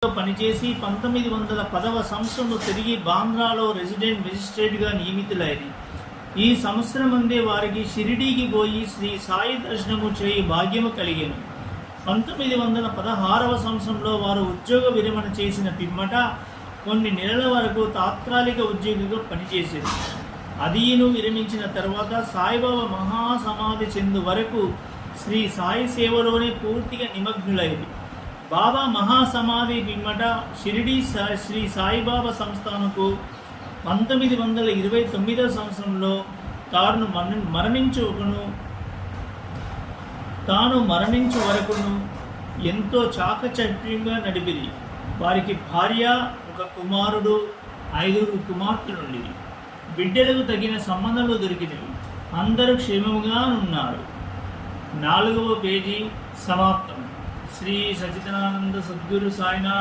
పనిచేసి 1910వ సంవత్సరంలో తిరిగి బాంద్రాలో రెసిడెంట్ మెజిస్ట్రేట్గా నియమితులైంది. ఈ సంవత్సరం అందే వారికి షిరిడీకి పోయి శ్రీ సాయి దర్శనము చేయి భాగ్యము కలిగెను. 1916వ సంవత్సరంలో వారు ఉద్యోగ విరమణ చేసిన పిమ్మట కొన్ని నెలల వరకు తాత్కాలిక ఉద్యోగిగా పనిచేసేది. అదీను విరమించిన తర్వాత సాయిబాబా మహాసమాధి చెందు వరకు శ్రీ సాయి సేవలోనే పూర్తిగా నిమగ్నులైంది. బాబా మహాసమాధి పిమ్మట షిరిడీ శ్రీ సాయిబాబా సంస్థానకు 1929వ సంవత్సరంలో తాను మరణించు వరకును ఎంతో చాకచక్యంగా నడిపిరి. వారికి భార్య, ఒక కుమారుడు, 5 కుమార్తెలుండి బిడ్డలకు తగిన సంబంధాలు దొరికినవి. అందరూ క్షేమముగా ఉన్నారు. 4వ పేజీ సమాప్తం. శ్రీ సచ్చిదానంద సద్గురు సాయినాథ్